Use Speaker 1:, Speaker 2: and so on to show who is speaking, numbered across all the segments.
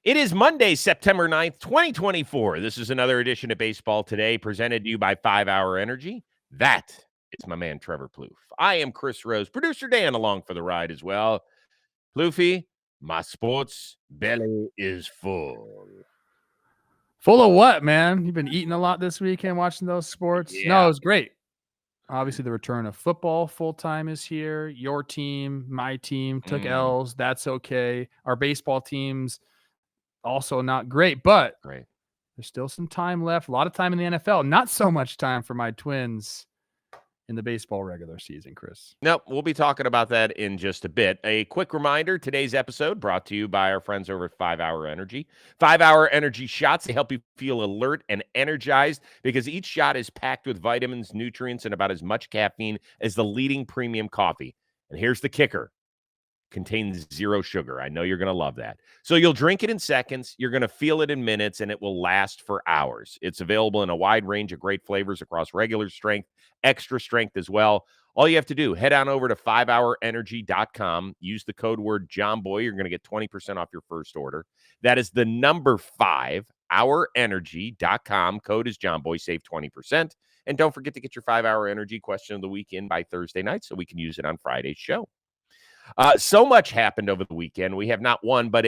Speaker 1: It is Monday, September 9th, 2024. This is another edition of Baseball Today, presented to you by 5 Hour Energy. That is my man, Trevor Plouffe. I am Chris Rose, producer Dan along for the ride as well. Plouffe, my sports belly is full.
Speaker 2: Full of what, man? You've been eating a lot this weekend watching those sports?
Speaker 1: Yeah.
Speaker 2: No, it was great. Obviously, the return of football full-time is here. Your team, my team took L's. That's okay. Our baseball team's also not great, but
Speaker 1: Great.
Speaker 2: There's still some time left. A lot of time in the NFL. Not so much time for my Twins in the baseball regular season, Chris.
Speaker 1: Nope, we'll be talking about that in just a bit. A quick reminder, today's episode brought to you by our friends over at 5 Hour Energy. 5 Hour Energy shots, they help you feel alert and energized because each shot is packed with vitamins, nutrients, and about as much caffeine as the leading premium coffee. And here's the kicker. Contains zero sugar. I know you're going to love that. So you'll drink it in seconds, you're going to feel it in minutes, and it will last for hours. It's available in a wide range of great flavors across regular strength, extra strength as well. All you have to do, head on over to 5hourenergy.com, use the code word JOHNBOY. You're going to get 20% off your first order. That is the number 5hourenergy.com. Code is JOHNBOY. Save 20%. And don't forget to get your 5 Hour Energy question of the week in by Thursday night so we can use it on Friday's show. So much happened over the weekend. We have not one, but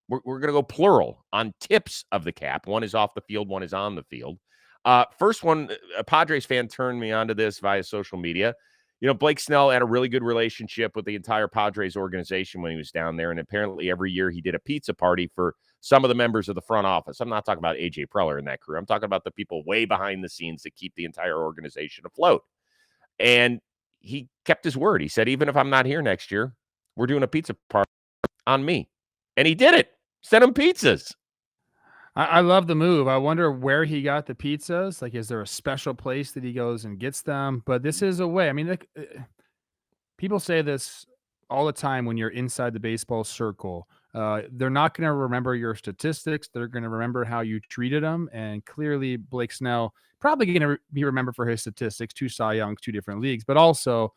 Speaker 1: we're going to go plural on tips of the cap. One is off the field, one is on the field. First one, a Padres fan turned me onto this via social media. You know, Blake Snell had a really good relationship with the entire Padres organization when he was down there, and apparently every year he did a pizza party for some of the members of the front office. I'm not talking about A.J. Preller and that crew. I'm talking about the people way behind the scenes that keep the entire organization afloat. And he kept his word. He said, even if I'm not here next year, we're doing a pizza party on me. And he did it. Sent him pizzas.
Speaker 2: I love the move. I wonder where he got the pizzas. Like, is there a special place that he goes and gets them? But this is a way. I mean, people say this all the time when you're inside the baseball circle. They're not going to remember your statistics. They're going to remember how you treated them. And clearly, Blake Snell probably going to be remembered for his statistics, 2 Cy Youngs, 2 different leagues, but also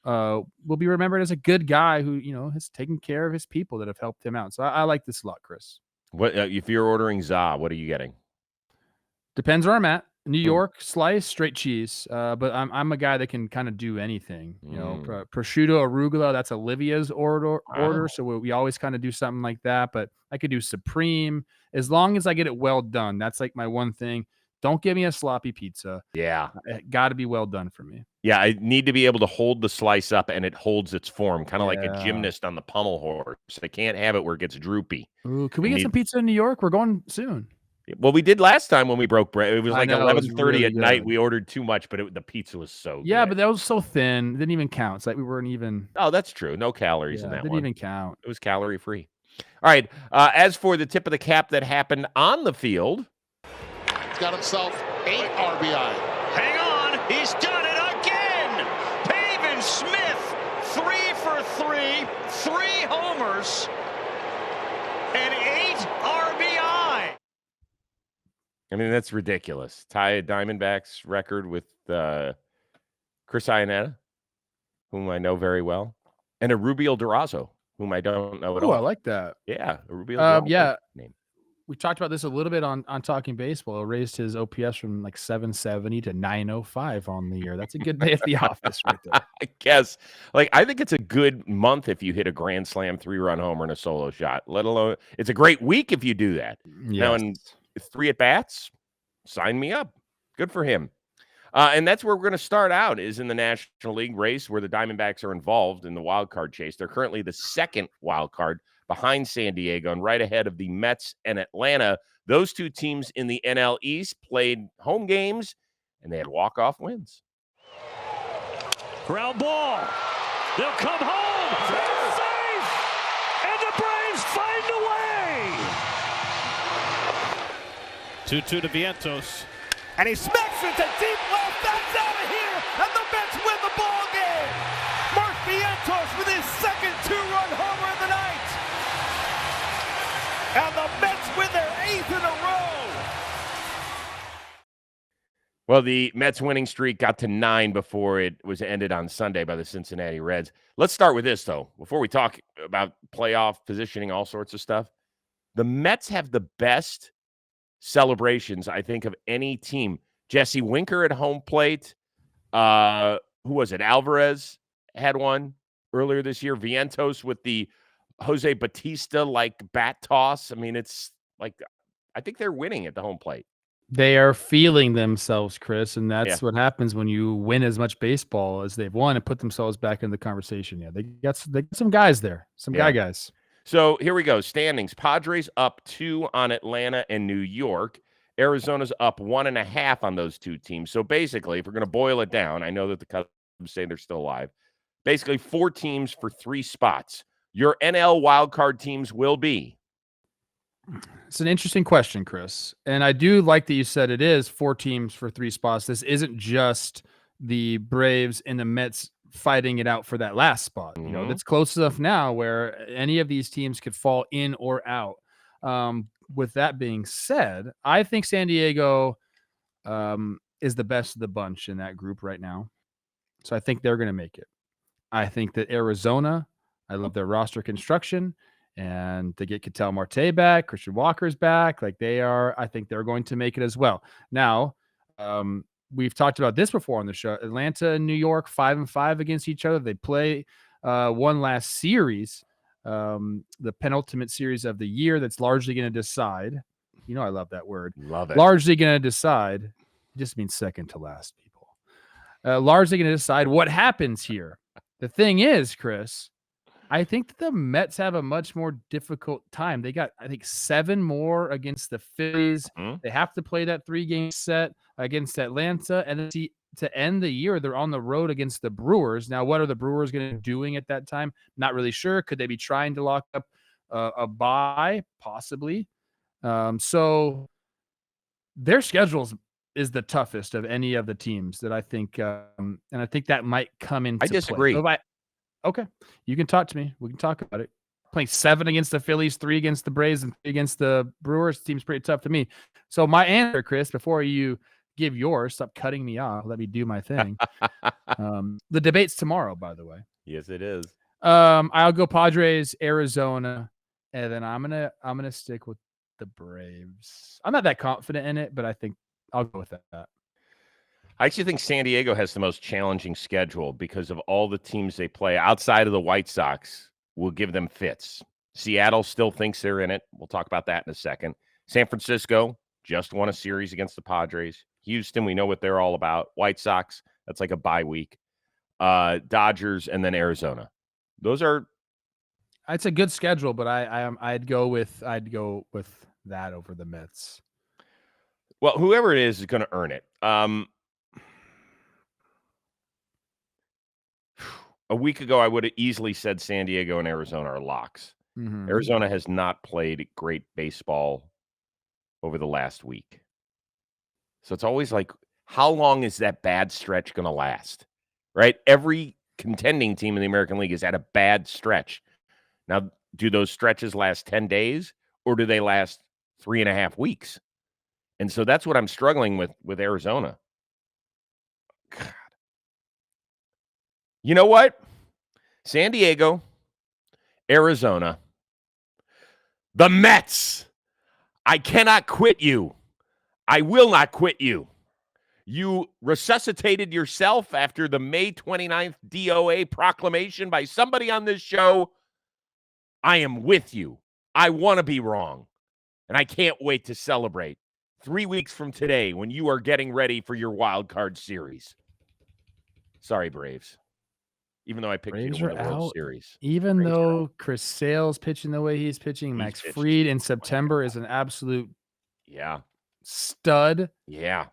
Speaker 2: will be remembered as a good guy who, has taken care of his people that have helped him out. So I like this a lot, Chris.
Speaker 1: What if you're ordering za? What are you getting?
Speaker 2: Depends where I'm at. New York slice, straight cheese. But I'm a guy that can kind of do anything. Prosciutto, arugula. That's Olivia's order. So we always kind of do something like that. But I could do supreme as long as I get it well done. That's like my one thing. Don't give me a sloppy pizza.
Speaker 1: Yeah.
Speaker 2: It got to be well done for me.
Speaker 1: Yeah, I need to be able to hold the slice up and it holds its form, kind of like a gymnast on the pommel horse. I can't have it where it gets droopy.
Speaker 2: Ooh, can we get some pizza in New York? We're going soon.
Speaker 1: Well, we did last time when we broke bread. It was like 11:30
Speaker 2: really
Speaker 1: at night. We ordered too much, but the pizza was so good.
Speaker 2: Yeah, but that was so thin. It didn't even count. It's like we weren't even.
Speaker 1: Oh, that's true. No calories in that one.
Speaker 2: Didn't even count.
Speaker 1: It was calorie free. All right. As for the tip of the cap that happened on the field.
Speaker 3: He's got himself 8 RBI.
Speaker 4: Hang on. He's done it again. Pavin Smith, 3 for 3, 3 homers, and 8 RBI.
Speaker 1: I mean, that's ridiculous. Tie a Diamondbacks record with Chris Iannetta, whom I know very well, and a Rubio Durazo, whom I don't know at all.
Speaker 2: Oh, I like that.
Speaker 1: Yeah, a Rubio Durazo name.
Speaker 2: We talked about this a little bit on Talking Baseball. It raised his OPS from like 770 to 905 on the year. That's a good day at the office right there.
Speaker 1: I guess. I think it's a good month if you hit a grand slam 3-run homer and a solo shot, let alone it's a great week if you do that.
Speaker 2: Yes.
Speaker 1: Now, in 3 at-bats, sign me up. Good for him. And that's where we're going to start out, is in the National League race where the Diamondbacks are involved in the wild card chase. They're currently the second wild card behind San Diego and right ahead of the Mets and Atlanta. Those 2 teams in the NL East played home games, and they had walk-off wins.
Speaker 4: Ground ball. They'll come home. It's safe. And the Braves find a way. 2-2 to Vientos. And he smacks it to deep left. That's out of here. And the Mets win the ball game. Mark Vientos with his second 2-run homer of the night. And the Mets win their 8th in a row.
Speaker 1: Well, the Mets winning streak got to 9 before it was ended on Sunday by the Cincinnati Reds. Let's start with this, though. Before we talk about playoff positioning, all sorts of stuff, The Mets have the best celebrations, I think, of any team. Jesse Winker at home plate. Who was it? Alvarez had one earlier this year. Vientos with the Jose Batista bat toss. I mean, it's like I think they're winning at the home plate.
Speaker 2: They are feeling themselves, Chris, and
Speaker 1: Yeah.
Speaker 2: that's what happens when you win as much baseball as they've won and put themselves back in the conversation. Yeah, they got some guys there, some guys.
Speaker 1: So here we go. Standings. Padres up 2 on Atlanta and New York. Arizona's up 1.5 on those two teams. So basically, if we're going to boil it down, I know that the Cubs say they're still alive. Basically, 4 teams for 3 spots. Your NL wildcard teams will be.
Speaker 2: It's an interesting question, Chris. And I do like that you said it is 4 teams for 3 spots. This isn't just the Braves and the Mets fighting it out for that last spot. You know, that's close enough now where any of these teams could fall in or out. With that being said, I think San Diego is the best of the bunch in that group right now. So I think they're going to make it. I think that Arizona, I love their roster construction, and to get Ketel Marte back, Christian Walker's back, I think they're going to make it as well. Now, we've talked about this before on the show. Atlanta and New York, 5-5 against each other. They play one last series, the penultimate series of the year that's largely going to decide. You know, I love that word.
Speaker 1: Love it.
Speaker 2: Largely going to decide. It just means second to last, people. Largely going to decide what happens here. The thing is, Chris, I think that the Mets have a much more difficult time. They got, I think, 7 more against the Phillies. They have to play that 3-game set against Atlanta. And then to end the year, they're on the road against the Brewers. Now, what are the Brewers going to be doing at that time? Not really sure. Could they be trying to lock up a bye? Possibly. So their schedules is the toughest of any of the teams that I think, and I think that might come into play. I
Speaker 1: disagree.
Speaker 2: So okay, you can talk to me. We can talk about it. Playing 7 against the Phillies, 3 against the Braves, and 3 against the Brewers seems pretty tough to me. So my answer, Chris, before you give yours, stop cutting me off. Let me do my thing. The debate's tomorrow, by the way.
Speaker 1: Yes, it is.
Speaker 2: I'll go Padres, Arizona, and then I'm gonna stick with the Braves. I'm not that confident in it, but I think I'll go with that.
Speaker 1: I actually think San Diego has the most challenging schedule because of all the teams they play outside of the White Sox will give them fits. Seattle still thinks they're in it. We'll talk about that in a second. San Francisco just won a series against the Padres. Houston, we know what they're all about. White Sox, that's like a bye week. Dodgers, and then Arizona. Those are.
Speaker 2: It's a good schedule, but I'd go with that over the Mets.
Speaker 1: Well, whoever it is going to earn it. A week ago, I would have easily said San Diego and Arizona are locks. Arizona has not played great baseball over the last week. So it's always like, how long is that bad stretch going to last? Right? Every contending team in the American League has had a bad stretch. Now, do those stretches last 10 days or do they last 3.5 weeks? And so that's what I'm struggling with Arizona. God. You know what? San Diego, Arizona, the Mets. I cannot quit you. I will not quit you. You resuscitated yourself after the May 29th DOA proclamation by somebody on this show. I am with you. I want to be wrong. And I can't wait to celebrate 3 weeks from today when you are getting ready for your wild card series. Sorry, Braves. Even though I picked you to win the World Series.
Speaker 2: Even though Chris Sale's pitching the way he's pitching, Max Fried in September is an absolute stud.
Speaker 1: Yeah.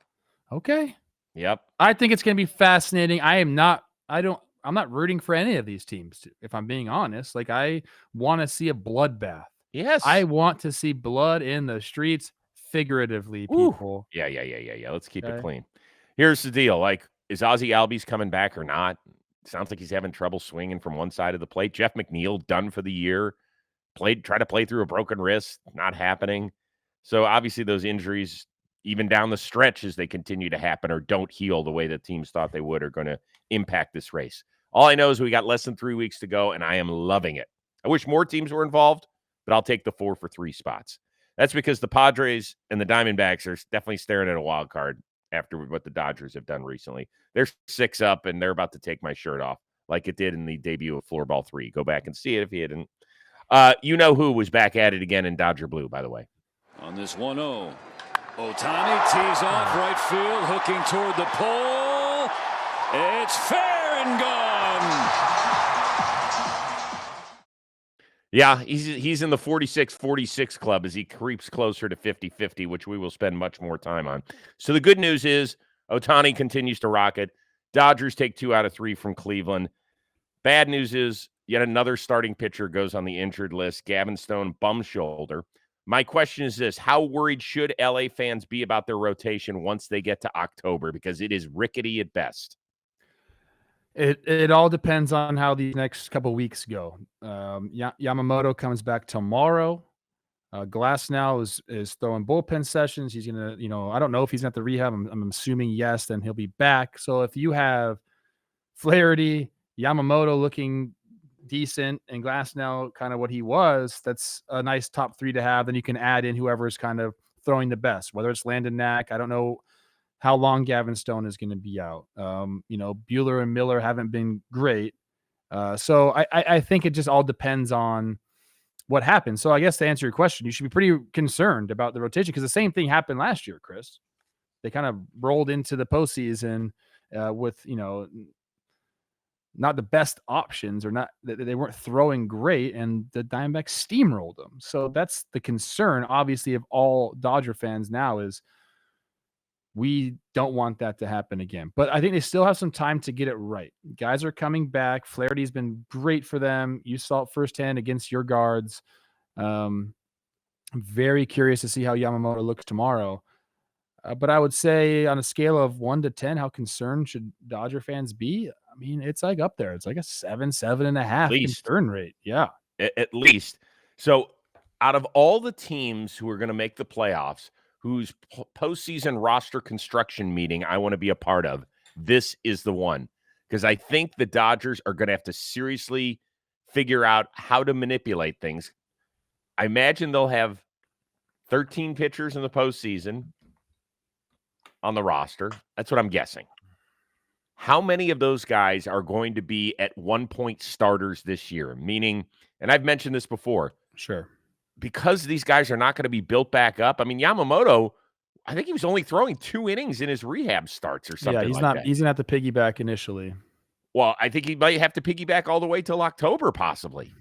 Speaker 2: Okay.
Speaker 1: Yep.
Speaker 2: I think it's going to be fascinating. I'm not rooting for any of these teams, if I'm being honest. Like, I want to see a bloodbath.
Speaker 1: Yes.
Speaker 2: I want to see blood in the streets, figuratively, people.
Speaker 1: Yeah. Let's keep it clean. Here's the deal. Like, is Ozzie Albies coming back or not? Sounds like he's having trouble swinging from one side of the plate. Jeff McNeil done for the year. Tried to play through a broken wrist. Not happening. So obviously those injuries, even down the stretch as they continue to happen or don't heal the way that teams thought they would, are going to impact this race. All I know is we got less than 3 weeks to go, and I am loving it. I wish more teams were involved, but I'll take the 4 for 3 spots. That's because the Padres and the Diamondbacks are definitely staring at a wild card after what the Dodgers have done recently. They're 6 up, and they're about to take my shirt off like it did in the debut of Floorball 3. Go back and see it if you didn't. You know who was back at it again in Dodger Blue, by the way.
Speaker 5: On this 1-0, Ohtani tees off right field, hooking toward the pole. It's fair and gone.
Speaker 1: Yeah, he's in the 46-46 club as he creeps closer to 50-50, which we will spend much more time on. So the good news is Ohtani continues to rock it. Dodgers take 2 out of 3 from Cleveland. Bad news is yet another starting pitcher goes on the injured list, Gavin Stone, bum shoulder. My question is this: how worried should LA fans be about their rotation once they get to October? Because it is rickety at best.
Speaker 2: It all depends on how these next couple weeks go. Yamamoto comes back tomorrow. Glasnow is throwing bullpen sessions. He's gonna, I don't know if he's at the rehab. I'm assuming yes, then he'll be back. So if you have Flaherty, Yamamoto looking decent, and Glasnow kind of what he was, that's a nice top 3 to have. Then you can add in whoever is kind of throwing the best, whether it's Landon Knack. I don't know how long Gavin Stone is going to be out. Buehler and Miller haven't been great. So I think it just all depends on what happens. So I guess to answer your question, you should be pretty concerned about the rotation because the same thing happened last year, Chris. They kind of rolled into the postseason with, not the best options, or not that they weren't throwing great, and the Diamondbacks steamrolled them. So that's the concern, obviously, of all Dodger fans now is we don't want that to happen again. But I think they still have some time to get it right. Guys are coming back. Flaherty's been great for them. You saw it firsthand against your guards. I'm very curious to see how Yamamoto looks tomorrow. But I would say on a scale of 1 to 10, how concerned should Dodger fans be? I mean, it's like up there. It's like a 7.5 concern rate. Yeah.
Speaker 1: At least. So out of all the teams who are going to make the playoffs, whose postseason roster construction meeting I want to be a part of, this is the one. Because I think the Dodgers are going to have to seriously figure out how to manipulate things. I imagine they'll have 13 pitchers in the postseason on the roster. That's what I'm guessing. How many of those guys are going to be at one point starters this year? Meaning, and I've mentioned this before.
Speaker 2: Sure.
Speaker 1: Because these guys are not going to be built back up. I mean, Yamamoto, I think he was only throwing 2 innings in his rehab starts or something.
Speaker 2: Yeah, he's going to have to piggyback initially.
Speaker 1: Well, I think he might have to piggyback all the way till October, possibly.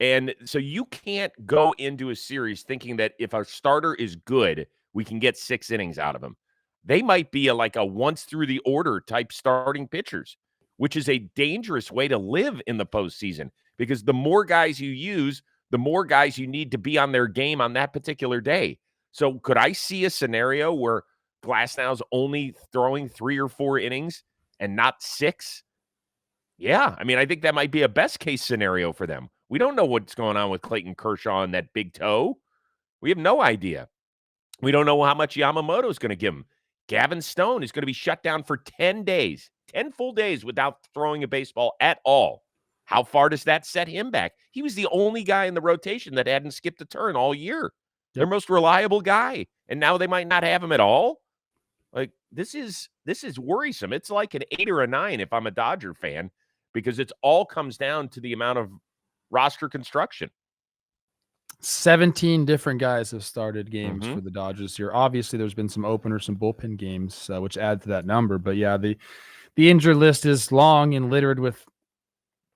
Speaker 1: And so you can't go into a series thinking that if our starter is good, we can get 6 innings out of him. They might be like a once through the order type starting pitchers, which is a dangerous way to live in the postseason because the more guys you use, the more guys you need to be on their game on that particular day. So could I see a scenario where Glasnow's only throwing 3 or 4 innings and not 6? Yeah. I mean, I think that might be a best case scenario for them. We don't know what's going on with Clayton Kershaw and that big toe. We have no idea. We don't know how much Yamamoto is going to give him. Gavin Stone is going to be shut down for 10 days, 10 full days without throwing a baseball at all. How far does that set him back? He was the only guy in the rotation that hadn't skipped a turn all year. Yep. Their most reliable guy. And now they might not have him at all. Like, this is worrisome. It's like an 8 or a 9 if I'm a Dodger fan, because it all comes down to the amount of roster construction.
Speaker 2: 17 different guys have started games for the Dodgers here. Obviously, there's been some openers, some bullpen games, which add to that number. But yeah, the injured list is long and littered with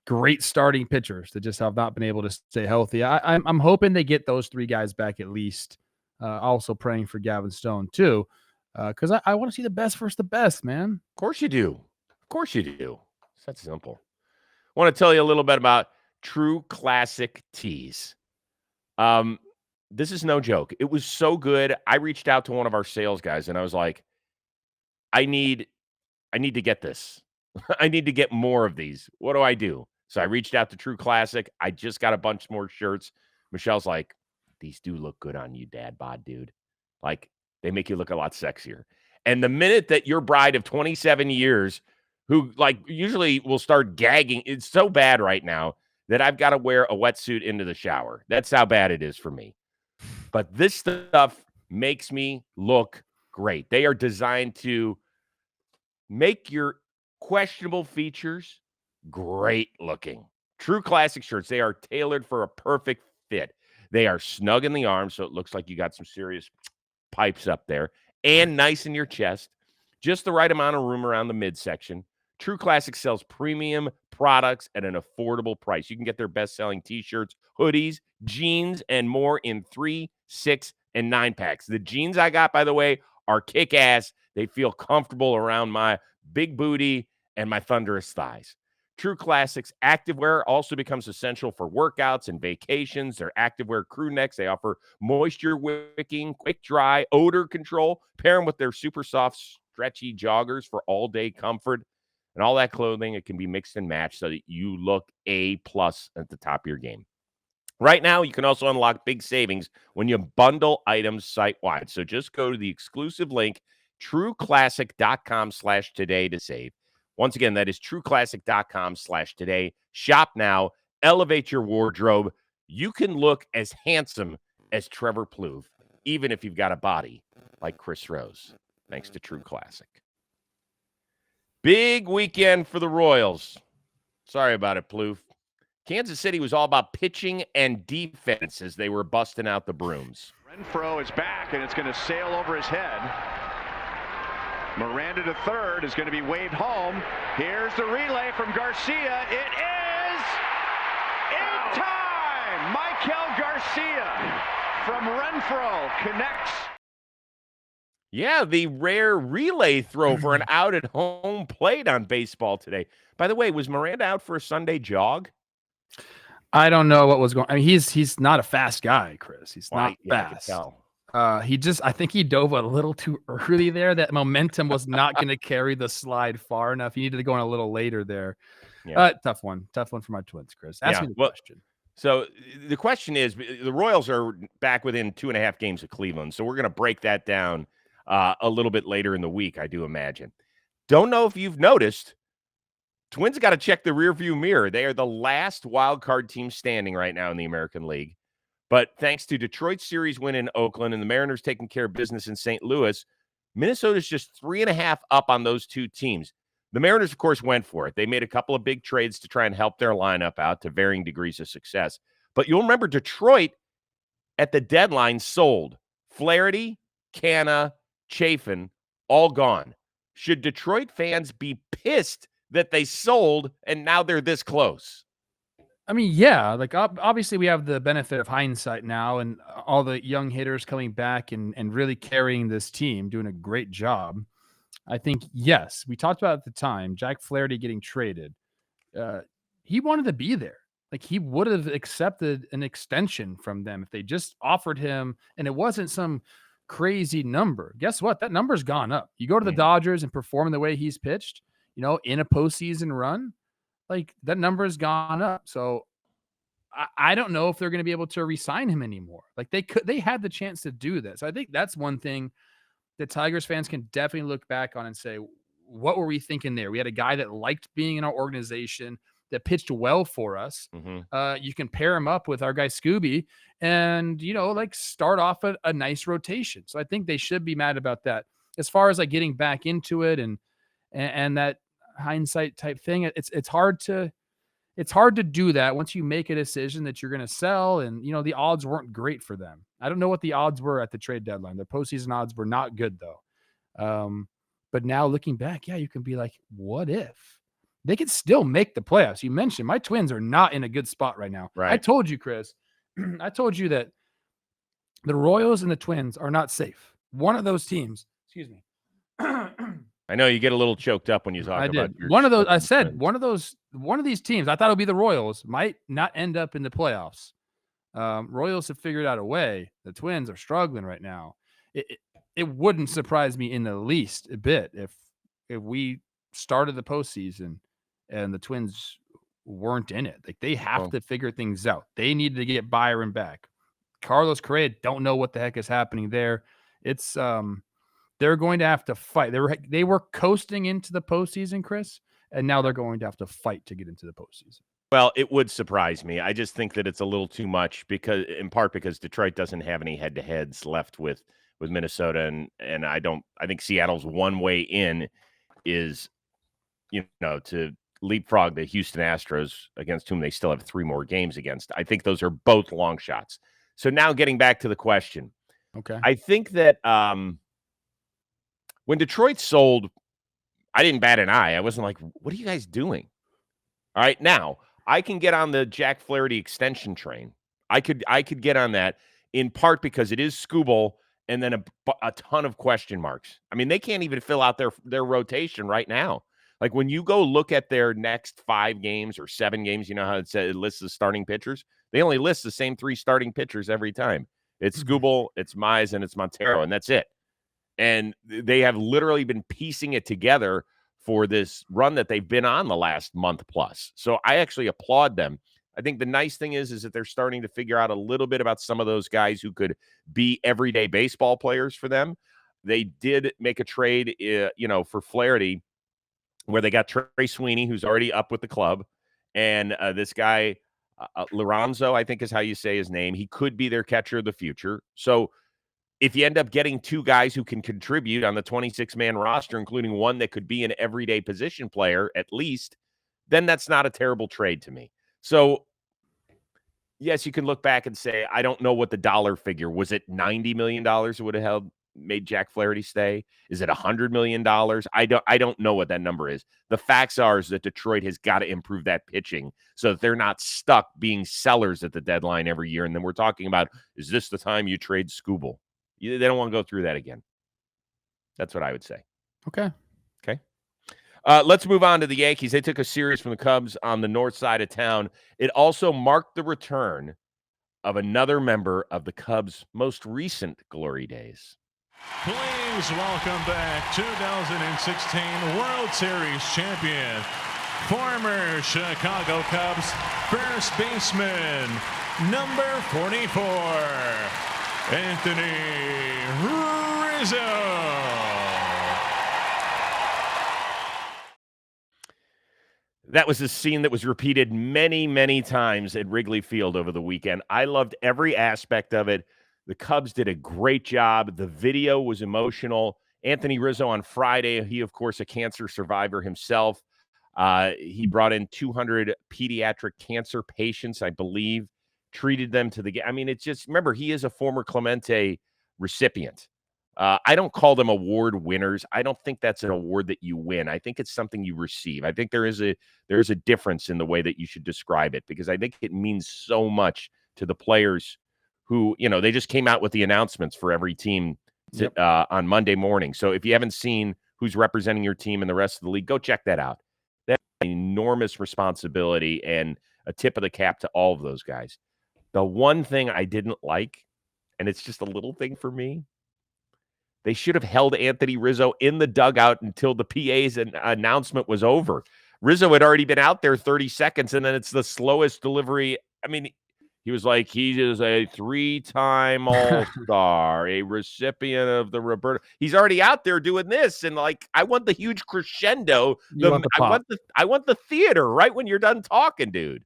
Speaker 2: great starting pitchers that just have not been able to stay healthy. I'm hoping they get those 3 guys back at least. Also praying for Gavin Stone too, because I want to see the best versus the best, man.
Speaker 1: Of course you do. Of course you do. It's that simple. I want to tell you a little bit about True Classic Teas. This is no joke. It was so good. I reached out to one of our sales guys and I was like, I need to get this. I need to get more of these. What do I do? So I reached out to True Classic. I just got a bunch more shirts. Michelle's like, these do look good on you, dad bod, dude. Like, they make you look a lot sexier. And the minute that your bride of 27 years, who like usually will start gagging, it's so bad right now that I've got to wear a wetsuit into the shower. That's how bad it is for me. But this stuff makes me look great. They are designed to make your questionable features great looking. True classic shirts, they are tailored for a perfect fit. They are snug in the arm, so it looks like you got some serious pipes up there, and nice in your chest. Just the right amount of room around the midsection. True Classic sells premium products at an affordable price. You can get their best-selling t-shirts, hoodies, jeans, and more in 3, 6, and 9 packs. The jeans I got, by the way, are kick-ass. They feel comfortable around my big booty and my thunderous thighs. True Classics activewear also becomes essential for workouts and vacations. Their activewear crew necks, they offer moisture wicking, quick dry, odor control. Pair them with their super soft, stretchy joggers for all-day comfort. And all that clothing, it can be mixed and matched so that you look A+ at the top of your game. Right now, you can also unlock big savings when you bundle items site-wide. So just go to the exclusive link, trueclassic.com/today to save. Once again, that is trueclassic.com/today. Shop now. Elevate your wardrobe. You can look as handsome as Trevor Plouffe, even if you've got a body like Chris Rose, thanks to True Classic. Big weekend for the Royals. Sorry about it, Plouffe. Kansas City was all about pitching and defense as they were busting out the brooms.
Speaker 6: Renfroe is back, and it's going to sail over his head. Miranda to third is going to be waved home. Here's the relay from Garcia. It is in time! Michael Garcia from Renfroe connects.
Speaker 1: Yeah, the rare relay throw for an out at home plate on baseball today. By the way, was Miranda out for a Sunday jog?
Speaker 2: I don't know what was going on. I mean, he's not a fast guy, Chris. He's not fast. I think he dove a little too early there. That momentum was not going to carry the slide far enough. He needed to go in a little later there. Yeah. Tough one for my Twins, Chris. Ask me the question.
Speaker 1: So the question is, the Royals are back within 2.5 games of Cleveland. So we're going to break that down a little bit later in the week, I do imagine. Don't know if you've noticed, Twins got to check the rearview mirror. They are the last wild card team standing right now in the American League. But thanks to Detroit's series win in Oakland and the Mariners taking care of business in St. Louis, Minnesota's just 3.5 up on those two teams. The Mariners, of course, went for it. They made a couple of big trades to try and help their lineup out to varying degrees of success. But you'll remember Detroit at the deadline sold Flaherty, Canna, Chafin, all gone. Should Detroit fans be pissed that they sold and now they're this close?
Speaker 2: I mean, yeah, like obviously we have the benefit of hindsight now and all the young hitters coming back and really carrying this team, doing a great job. I think, yes, we talked about at the time, Jack Flaherty getting traded. He wanted to be there. Like, he would have accepted an extension from them if they just offered him, and it wasn't some crazy number. Guess what? That number's gone up. You go to the Dodgers and perform the way he's pitched, in a postseason run, like, that number has gone up. So I don't know if they're going to be able to re-sign him anymore. Like, they had the chance to do this. I think that's one thing that Tigers fans can definitely look back on and say, what were we thinking there? We had a guy that liked being in our organization, that pitched well for us. You can pair him up with our guy Scooby and, start off a nice rotation. So I think they should be mad about that. As far as like getting back into it and that hindsight type thing, it's hard to do that once you make a decision that you're going to sell. And, the odds weren't great for them. I don't know what the odds were at the trade deadline. The postseason odds were not good though. But now looking back, you can be like, what if? They could still make the playoffs. You mentioned my Twins are not in a good spot right now.
Speaker 1: Right.
Speaker 2: I told you, Chris, I told you that the Royals and the Twins are not safe. One of those teams, excuse me.
Speaker 1: I know you get a little choked up when you talk about
Speaker 2: one of those. I said one of these teams. I thought it would be the Royals. Might not end up in the playoffs. Royals have figured out a way. The Twins are struggling right now. It wouldn't surprise me in the least a bit if we started the postseason and the Twins weren't in it. Like, they have to figure things out. They need to get Byron back. Carlos Correa, don't know what the heck is happening there. It's they're going to have to fight. They were coasting into the postseason, Chris, and now they're going to have to fight to get into the postseason.
Speaker 1: Well, it would surprise me. I just think that it's a little too much in part because Detroit doesn't have any head-to-heads left with Minnesota, and I think Seattle's one way in is, to leapfrog the Houston Astros, against whom they still have 3 more games against. I think those are both long shots. So now getting back to the question.
Speaker 2: Okay.
Speaker 1: I think that when Detroit sold, I didn't bat an eye. I wasn't like, what are you guys doing? All right, now I can get on the Jack Flaherty extension train. I could get on that, in part because it is Skubal and then a ton of question marks. I mean, they can't even fill out their rotation right now. Like when you go look at their next 5 games or 7 games, you know how it lists the starting pitchers? They only list the same 3 starting pitchers every time. It's Skubal, it's Mize, and it's Montero, and that's it. And they have literally been piecing it together for this run that they've been on the last month plus. So I actually applaud them. I think the nice thing is that they're starting to figure out a little bit about some of those guys who could be everyday baseball players for them. They did make a trade, for Flaherty, where they got Trey Sweeney, who's already up with the club, and this guy, Lorenzo, I think is how you say his name. He could be their catcher of the future. So if you end up getting 2 guys who can contribute on the 26-man roster, including one that could be an everyday position player at least, then that's not a terrible trade to me. So, yes, you can look back and say, I don't know what the dollar figure was. It $90 million it would have made Jack Flaherty stay? Is it $100 million? I don't know what that number is. The facts are is that Detroit has got to improve that pitching so that they're not stuck being sellers at the deadline every year. And then we're talking about, is this the time you trade Skubal? They don't want to go through that again. That's what I would say.
Speaker 2: Okay.
Speaker 1: Let's move on to the Yankees. They took a series from the Cubs on the north side of town. It also marked the return of another member of the Cubs' most recent glory days.
Speaker 7: Please welcome back 2016 World Series champion, former Chicago Cubs first baseman, number 44, Anthony Rizzo.
Speaker 1: That was a scene that was repeated many, many times at Wrigley Field over the weekend. I loved every aspect of it. The Cubs did a great job. The video was emotional. Anthony Rizzo on Friday, he, of course, a cancer survivor himself. He brought in 200 pediatric cancer patients, I believe, treated them to the game. I mean, it's just, remember, he is a former Clemente recipient. I don't call them award winners. I don't think that's an award that you win. I think it's something you receive. I think there is a difference in the way that you should describe it, because I think it means so much to the players who, they just came out with the announcements for every team on Monday morning. So if you haven't seen who's representing your team in the rest of the league, go check that out. That's an enormous responsibility and a tip of the cap to all of those guys. The one thing I didn't like, and it's just a little thing for me, they should have held Anthony Rizzo in the dugout until the PA's announcement was over. Rizzo had already been out there 30 seconds, and then it's the slowest delivery. I mean, he was like, he is a 3-time All-Star, a recipient of the Roberto. He's already out there doing this, and like, I want the huge crescendo. I want the theater right when you're done talking, dude.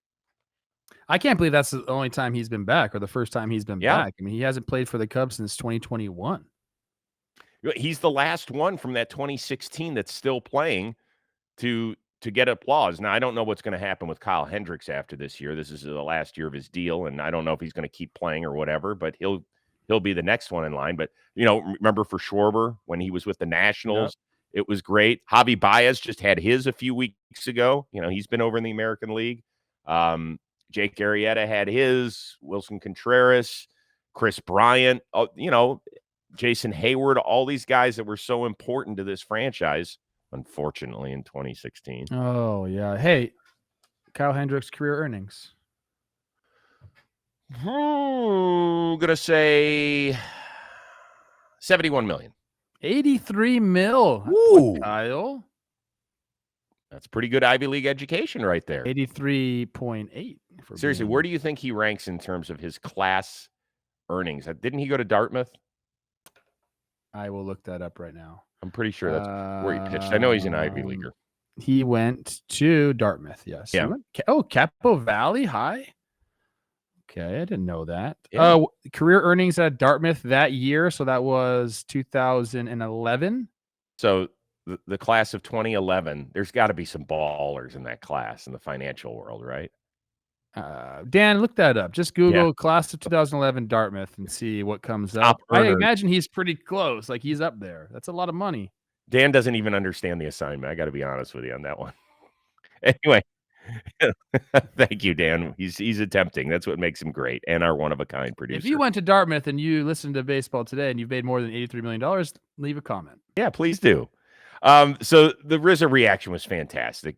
Speaker 2: I can't believe that's the only time he's been back, or the first time he's been back. I mean, he hasn't played for the Cubs since 2021.
Speaker 1: He's the last one from that 2016 that's still playing to get applause. Now, I don't know what's going to happen with Kyle Hendricks after this year. This is the last year of his deal, and I don't know if he's going to keep playing or whatever, but he'll be the next one in line. But, remember for Schwarber when he was with the Nationals, It was great. Javi Baez just had his a few weeks ago. He's been over in the American League. Jake Arrieta had his, Wilson Contreras, Chris Bryant, Jason Hayward, all these guys that were so important to this franchise, unfortunately, in 2016.
Speaker 2: Oh, yeah. Hey, Kyle Hendricks' career earnings.
Speaker 1: I'm going to say $71 million.
Speaker 2: 83 mil.
Speaker 1: Ooh.
Speaker 2: Kyle.
Speaker 1: That's pretty good Ivy League education right there.
Speaker 2: 83.8.
Speaker 1: Seriously, where do you think he ranks in terms of his class earnings? Didn't he go to Dartmouth?
Speaker 2: I will look that up right now.
Speaker 1: I'm pretty sure that's where he pitched. I know he's an Ivy Leaguer.
Speaker 2: He went to Dartmouth. Yes.
Speaker 1: Yeah.
Speaker 2: Capo Valley High. Okay, I didn't know that.
Speaker 1: Yeah.
Speaker 2: Career earnings at Dartmouth that year, so that was 2011.
Speaker 1: So the class of 2011, there's got to be some ballers in that class in the financial world, right?
Speaker 2: Dan, look that up. Just Google class of 2011 Dartmouth and see what comes up. I imagine he's pretty close. Like he's up there. That's a lot of money.
Speaker 1: Dan doesn't even understand the assignment. I got to be honest with you on that one. Anyway, thank you, Dan. He's attempting. That's what makes him great and our one-of-a-kind producer.
Speaker 2: If you went to Dartmouth and you listened to baseball today and you've made more than $83 million, leave a comment.
Speaker 1: Yeah, please do. So the Rizzo reaction was fantastic.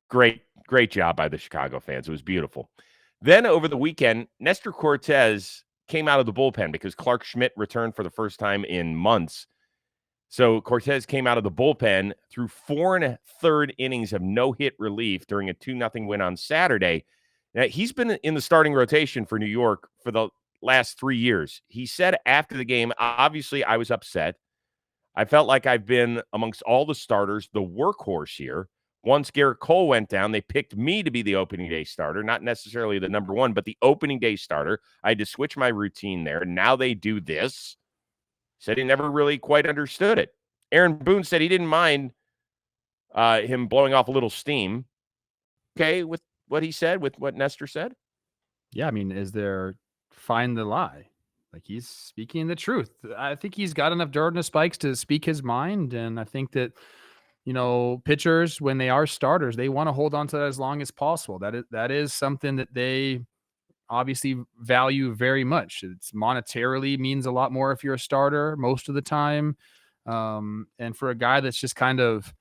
Speaker 1: Great job by the Chicago fans. It was beautiful. Then over the weekend, Nestor Cortes came out of the bullpen because Clark Schmidt returned for the first time in months. So Cortes came out of the bullpen through 4 1/3 innings of no-hit relief during a 2-0 win on Saturday. Now, he's been in the starting rotation for New York for the last 3 years. He said after the game, obviously, I was upset. I felt like I've been, amongst all the starters, the workhorse here. Once Garrett Cole went down, they picked me to be the opening day starter, not necessarily the number one, but the opening day starter. I had to switch my routine there. Now they do this. Said he never really quite understood it. Aaron Boone said he didn't mind him blowing off a little steam. Okay with what he said, with what Nestor said?
Speaker 2: Yeah, I mean, find the lie? Like he's speaking the truth. I think he's got enough dirt in his spikes to speak his mind. And I think that, pitchers, when they are starters, they want to hold on to that as long as possible. That is something that they obviously value very much. It's monetarily means a lot more if you're a starter most of the time. And for a guy that's just kind of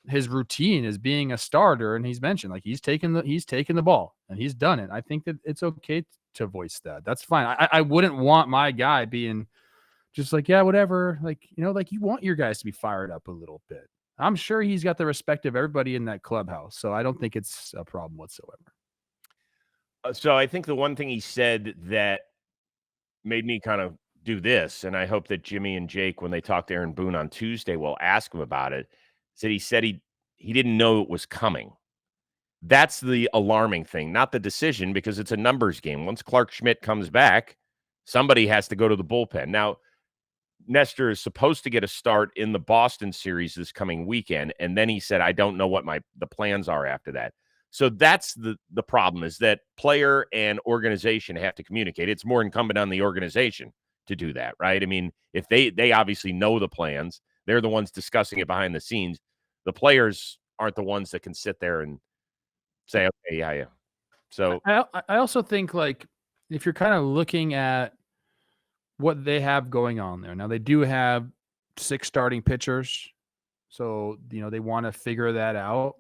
Speaker 2: his routine is being a starter, and he's mentioned like he's taken the ball and he's done it. I think that it's okay to voice that. That's fine. I wouldn't want my guy being just like, yeah, whatever. Like, like you want your guys to be fired up a little bit. I'm sure he's got the respect of everybody in that clubhouse. So I don't think it's a problem whatsoever.
Speaker 1: So I think the one thing he said that made me kind of do this, and I hope that Jimmy and Jake, when they talk to Aaron Boone on Tuesday, will ask him about it, he said he didn't know it was coming. That's the alarming thing, not the decision, because it's a numbers game. Once Clark Schmidt comes back, somebody has to go to the bullpen. Now, Nestor is supposed to get a start in the Boston series this coming weekend, and then he said, I don't know what the plans are after that. So that's the problem, is that player and organization have to communicate. It's more incumbent on the organization to do that, right? I mean, if they obviously know the plans, they're the ones discussing it behind the scenes. The players aren't the ones that can sit there and say, okay, yeah. So
Speaker 2: I also think, like, if you're kind of looking at what they have going on there. Now, they do have 6 starting pitchers, so, they want to figure that out.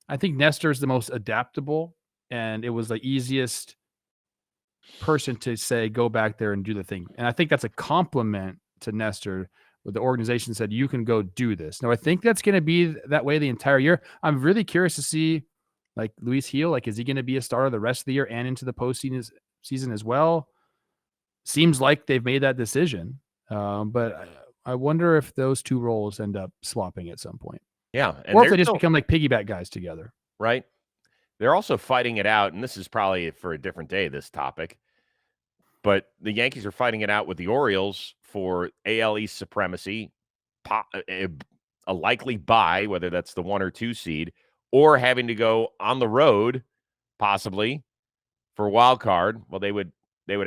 Speaker 2: I think Nestor's the most adaptable, and it was the easiest person to say, go back there and do the thing. And I think that's a compliment to Nestor, where the organization said, you can go do this. Now, I think that's going to be that way the entire year. I'm really curious to see, like, Luis Gil, like, is he going to be a starter the rest of the year and into the postseason as well? Seems like they've made that decision. But I wonder if those 2 roles end up swapping at some point.
Speaker 1: Yeah.
Speaker 2: Or if they just become like piggyback guys together.
Speaker 1: Right. They're also fighting it out, and this is probably for a different day, this topic. But the Yankees are fighting it out with the Orioles for AL East supremacy, a likely bye, whether that's the 1 or 2 seed, or having to go on the road, possibly, for a wild card. Well, they would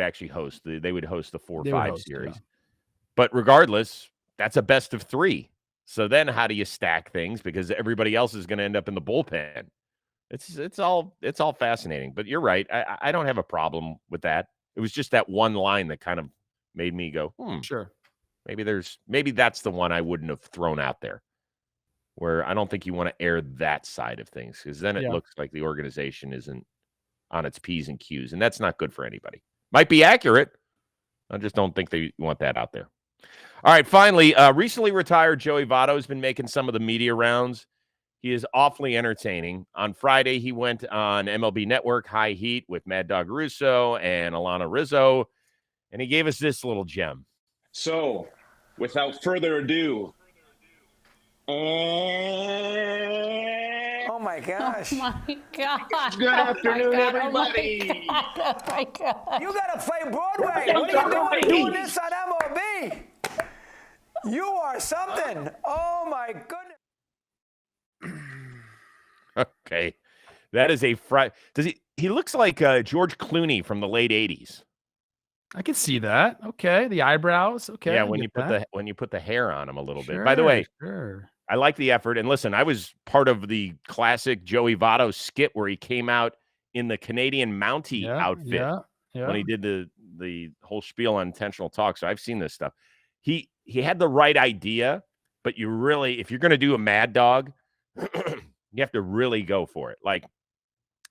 Speaker 1: actually host. They would host the 4-5 series. Yeah. But regardless, that's a best of 3. So then how do you stack things? Because everybody else is going to end up in the bullpen. It's all fascinating. But you're right. I don't have a problem with that. It was just that one line that kind of made me go,
Speaker 2: sure.
Speaker 1: Maybe that's the one I wouldn't have thrown out there, where I don't think you want to air that side of things, because then it looks like the organization isn't on its P's and Q's, and that's not good for anybody. Might be accurate. I just don't think they want that out there. All right, finally, recently retired Joey Votto has been making some of the media rounds. He is awfully entertaining. On Friday, he went on MLB Network High Heat with Mad Dog Russo and Alana Rizzo, and he gave us this little gem.
Speaker 8: So, without further ado, my gosh.
Speaker 9: Oh my God.
Speaker 10: Good afternoon, everybody.
Speaker 9: Oh my God.
Speaker 8: You got to fight Broadway. What are you doing this on MLB? You are something. Oh, my goodness.
Speaker 1: Okay. That is a he looks like George Clooney from the late 80s.
Speaker 2: I can see that. Okay, the eyebrows. Okay,
Speaker 1: Yeah,
Speaker 2: I
Speaker 1: when
Speaker 2: get that.
Speaker 1: when you put the hair on him a little bit. By the way,
Speaker 2: Sure.
Speaker 1: I like the effort. And listen, I was part of the classic Joey Votto skit where he came out in the Canadian Mountie outfit when he did the whole spiel on intentional talk. So I've seen this stuff. He had the right idea, but you really, if you're going to do a Mad Dog, you have to really go for it. Like,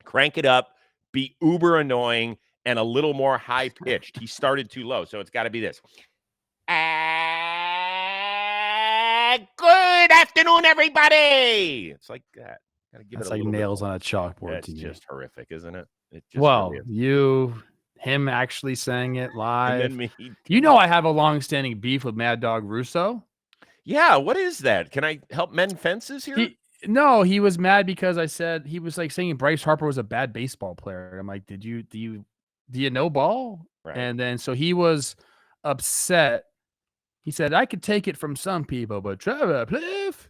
Speaker 1: crank it up, be uber annoying, and a little more high-pitched. He started too low, so it's got to be this. Good afternoon, everybody. It's like that. Gotta give
Speaker 2: That's
Speaker 1: it a
Speaker 2: like
Speaker 1: little
Speaker 2: nails
Speaker 1: bit
Speaker 2: on a chalkboard.
Speaker 1: It's
Speaker 2: to me.
Speaker 1: just horrific, isn't it? It's just
Speaker 2: Well,
Speaker 1: horrific.
Speaker 2: him actually saying it live.
Speaker 1: And then me.
Speaker 2: You know, I have a long-standing beef with Mad Dog Russo.
Speaker 1: Yeah, what is that? Can I help mend fences here?
Speaker 2: He was mad because I said he was like saying Bryce Harper was a bad baseball player. I'm like, do you know ball?
Speaker 1: Right.
Speaker 2: And then so he was upset. He said, I could take it from some people, but Trevor Plouffe.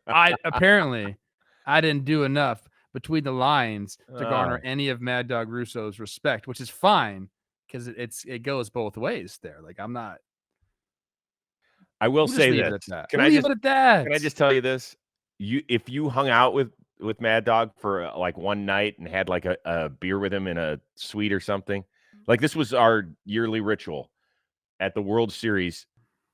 Speaker 2: I didn't do enough between the lines to garner any of Mad Dog Russo's respect, which is fine because it goes both ways there. Like, I'm not.
Speaker 1: I will say
Speaker 2: leave it
Speaker 1: this.
Speaker 2: at that.
Speaker 1: Can I just tell you this? If you hung out with Mad Dog for like one night and had like a beer with him in a suite or something, like this was our yearly ritual at the World Series.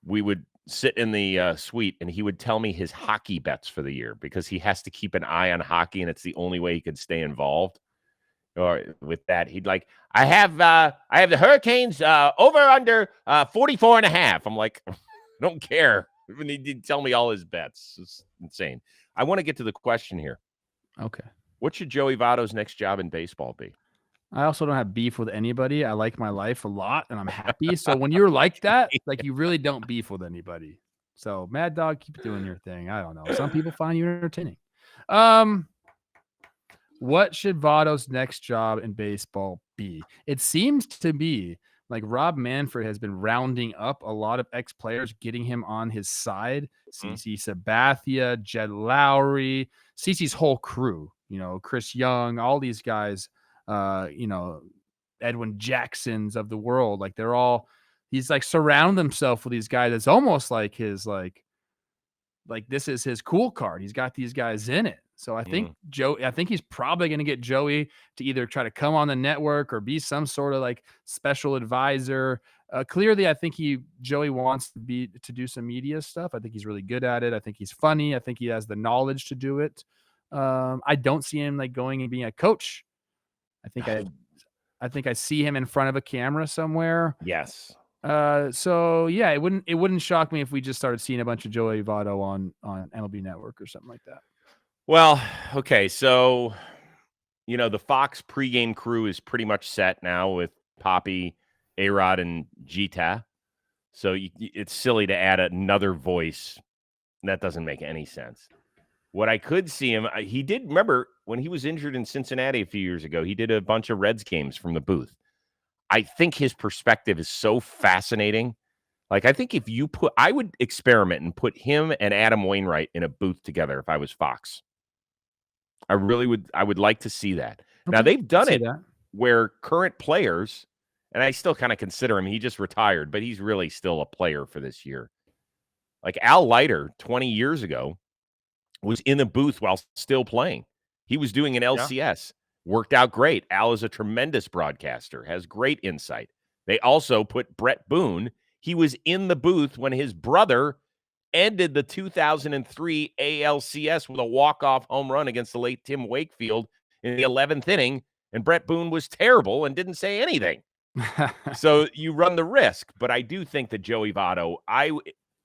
Speaker 1: We would sit in the suite and he would tell me his hockey bets for the year because he has to keep an eye on hockey and it's the only way he could stay involved. Or with that, he'd like, I have the Hurricanes over under 44.5. I'm like, I don't care. When he'd tell me all his bets. It's insane. I want to get to the question here.
Speaker 2: Okay.
Speaker 1: What should Joey Votto's next job in baseball be?
Speaker 2: I also don't have beef with anybody. I like my life a lot and I'm happy. So when you're like that, like you really don't beef with anybody. So Mad Dog, keep doing your thing. I don't know. Some people find you entertaining. What should Votto's next job in baseball be? It seems to be like Rob Manfred has been rounding up a lot of ex-players, getting him on his side. CC Sabathia, Jed Lowry, CC's whole crew, Chris Young, all these guys, Edwin Jacksons of the world. Like he's like surround himself with these guys. It's almost like his, like this is his cool card. He's got these guys in it. So I think he's probably going to get Joey to either try to come on the network or be some sort of like special advisor. Clearly, I think Joey wants to do some media stuff. I think he's really good at it. I think he's funny. I think he has the knowledge to do it. I don't see him like going and being a coach. I think I see him in front of a camera somewhere.
Speaker 1: Yes.
Speaker 2: So yeah, it wouldn't shock me if we just started seeing a bunch of Joey Votto on MLB Network or something like that.
Speaker 1: Well, okay, so the Fox pregame crew is pretty much set now with Poppy, A-Rod, and Gita. So it's silly to add another voice. That doesn't make any sense. What I could see him, he did, remember when he was injured in Cincinnati a few years ago, he did a bunch of Reds games from the booth. I think his perspective is so fascinating. Like, I think I would experiment and put him and Adam Wainwright in a booth together if I was Fox. I really would. I would like to see that. Okay. Now, they've done it where current players, and I still kind of consider him, he just retired, but he's really still a player for this year. Like Al Leiter 20 years ago was in the booth while still playing. He was doing an LCS. Worked out great. Al is a tremendous broadcaster, has great insight. They also put Brett Boone. He was in the booth when his brother ended the 2003 ALCS with a walk-off home run against the late Tim Wakefield in the 11th inning, and Brett Boone was terrible and didn't say anything. So you run the risk, but I do think that Joey Votto,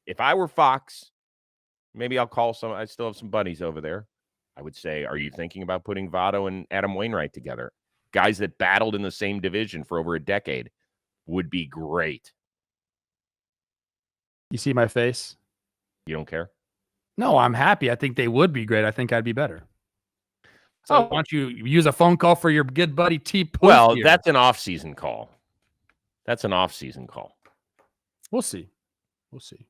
Speaker 1: if I were Fox, maybe I'll call I still have some buddies over there. I would say, are you thinking about putting Votto and Adam Wainwright together? Guys that battled in the same division for over a decade would be great.
Speaker 2: You see my face?
Speaker 1: You don't care?
Speaker 2: No, I'm happy. I think they would be great. I think I'd be better. So
Speaker 1: Oh.
Speaker 2: why don't you use a phone call for your good buddy T. Plouffe
Speaker 1: Well,
Speaker 2: here?
Speaker 1: that's an off-season call. That's an off-season call.
Speaker 2: We'll see. We'll see.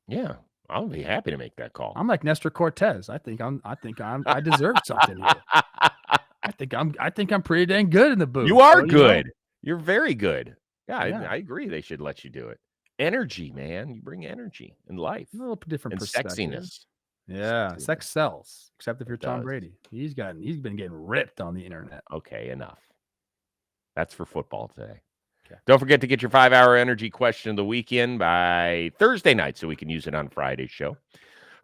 Speaker 1: Yeah, I'll be happy to make that call.
Speaker 2: I'm like Nestor Cortes. I deserve something here. I think I'm pretty dang good in the booth.
Speaker 1: You are
Speaker 2: so,
Speaker 1: good. You're very good. Yeah,
Speaker 2: Yeah.
Speaker 1: I agree. They should let you do it. Energy, man. You bring energy in life
Speaker 2: A little different
Speaker 1: and
Speaker 2: perspective.
Speaker 1: sexiness.
Speaker 2: Yeah, sex sells. Except if you're
Speaker 1: It
Speaker 2: Tom
Speaker 1: does.
Speaker 2: Brady. He's been getting ripped on the internet.
Speaker 1: Okay, enough. That's for football today.
Speaker 2: Okay.
Speaker 1: Don't forget to get your 5-hour energy question of the weekend by Thursday night so we can use it on Friday's show.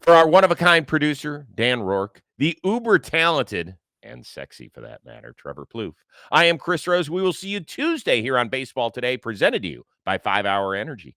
Speaker 1: For our one-of-a-kind producer, Dan Rourke, the uber-talented and sexy, for that matter, Trevor Plouffe. I am Chris Rose. We will see you Tuesday here on Baseball Today, presented to you by 5-Hour Energy.